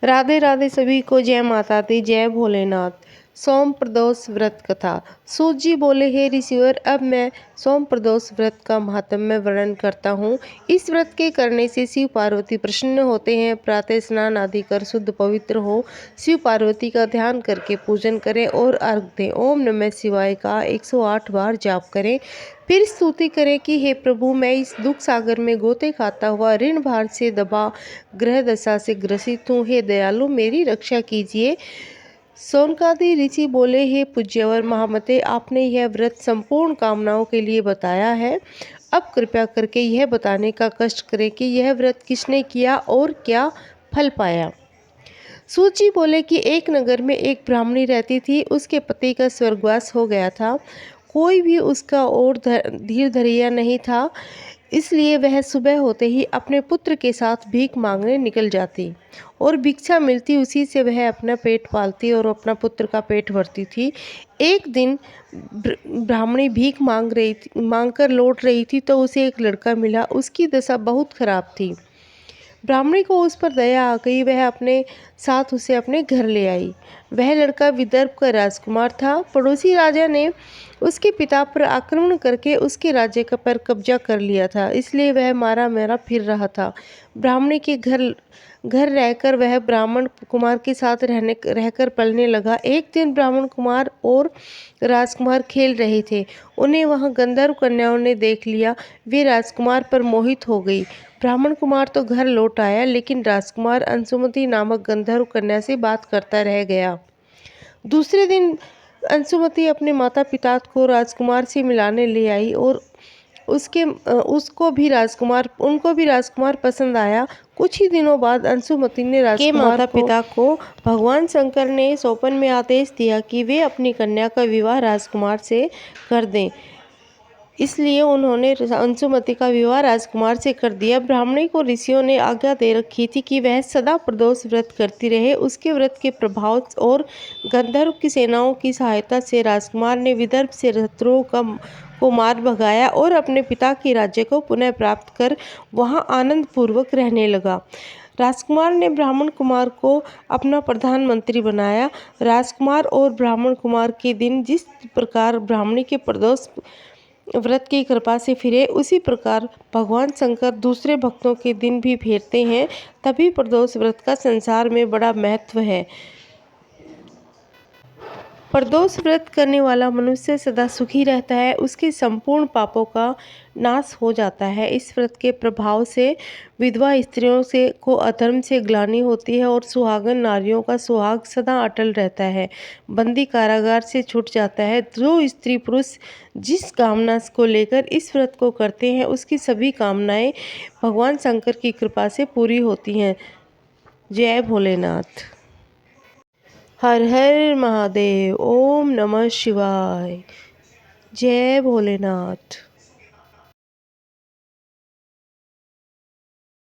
राधे राधे सभी को, जय माता दी, जय भोलेनाथ। सोम प्रदोष व्रत कथा। सूत जी बोले, हे ऋषिवर, अब मैं सोम प्रदोष व्रत का महात्म्य वर्णन करता हूँ। इस व्रत के करने से शिव पार्वती प्रसन्न होते हैं। प्रातः स्नान आदि कर शुद्ध पवित्र हो, शिव पार्वती का ध्यान करके पूजन करें और अर्घ दें। ओम नमः शिवाय का 108 बार जाप करें। फिर स्तुति करें कि हे प्रभु, मैं इस दुख सागर में गोते खाता हुआ ऋण भार से दबा ग्रह दशा से ग्रसित हूँ। हे दयालु, मेरी रक्षा कीजिए। सौनकादि ऋषि बोले, हे पूज्यवर महामते, आपने यह व्रत संपूर्ण कामनाओं के लिए बताया है। अब कृपया करके यह बताने का कष्ट करें कि यह व्रत किसने किया और क्या फल पाया। सूत जी बोले कि एक नगर में एक ब्राह्मणी रहती थी। उसके पति का स्वर्गवास हो गया था। कोई भी उसका और धीर धैर्य नहीं था, इसलिए वह सुबह होते ही अपने पुत्र के साथ भीख मांगने निकल जाती और भिक्षा मिलती उसी से वह अपना पेट पालती और अपना पुत्र का पेट भरती थी। एक दिन ब्राह्मणी भीख मांग कर लौट रही थी तो उसे एक लड़का मिला। उसकी दशा बहुत खराब थी। ब्राह्मणी को उस पर दया आ गई। वह अपने साथ उसे अपने घर ले आई। वह लड़का विदर्भ का राजकुमार था। पड़ोसी राजा ने उसके पिता पर आक्रमण करके उसके राज्य का पर कब्जा कर लिया था, इसलिए वह मारा मारा फिर रहा था। ब्राह्मणी के घर घर रहकर वह ब्राह्मण कुमार के साथ रहकर पलने लगा। एक दिन ब्राह्मण कुमार और राजकुमार खेल रहे थे। उन्हें वहां गंधर्व कन्याओं ने देख लिया। वे राजकुमार पर मोहित हो गई। ब्राह्मण कुमार तो घर लौट आया, लेकिन राजकुमार अंशुमति नामक गंधर्व कन्या से बात करता रह गया। दूसरे दिन अंशुमति अपने माता पिता को राजकुमार से मिलाने ले आई और उनको भी राजकुमार पसंद आया। कुछ ही दिनों बाद अंशुमति ने राजकुमार माता पिता को भगवान शंकर ने स्वप्न में आदेश दिया कि वे अपनी कन्या का विवाह राजकुमार से कर दें। इसलिए उन्होंने अंशुमति का विवाह राजकुमार से कर दिया। ब्राह्मणी को ऋषियों ने आज्ञा दे रखी थी कि वह सदा प्रदोष व्रत करती रहे। उसके व्रत के प्रभाव और गंधर्व की सेनाओं की सहायता से राजकुमार ने विदर्भ से शत्रुओं को मार भगाया और अपने पिता के राज्य को पुनः प्राप्त कर वहां आनंद पूर्वक रहने लगा। राजकुमार ने ब्राह्मण कुमार को अपना प्रधानमंत्री बनाया। राजकुमार और ब्राह्मण कुमार के दिन जिस प्रकार ब्राह्मणी के प्रदोष व्रत की कृपा से फिरे, उसी प्रकार भगवान शंकर दूसरे भक्तों के दिन भी फेरते हैं। तभी प्रदोष व्रत का संसार में बड़ा महत्व है। प्रदोष व्रत करने वाला मनुष्य सदा सुखी रहता है। उसके संपूर्ण पापों का नाश हो जाता है। इस व्रत के प्रभाव से विधवा स्त्रियों को अधर्म से ग्लानि होती है और सुहागन नारियों का सुहाग सदा अटल रहता है। बंदी कारागार से छूट जाता है। जो स्त्री पुरुष जिस कामना को लेकर इस व्रत को करते हैं, उसकी सभी कामनाएं भगवान शंकर की कृपा से पूरी होती हैं। जय भोलेनाथ। हर हर महादेव। ओम नमः शिवाय। जय भोलेनाथ।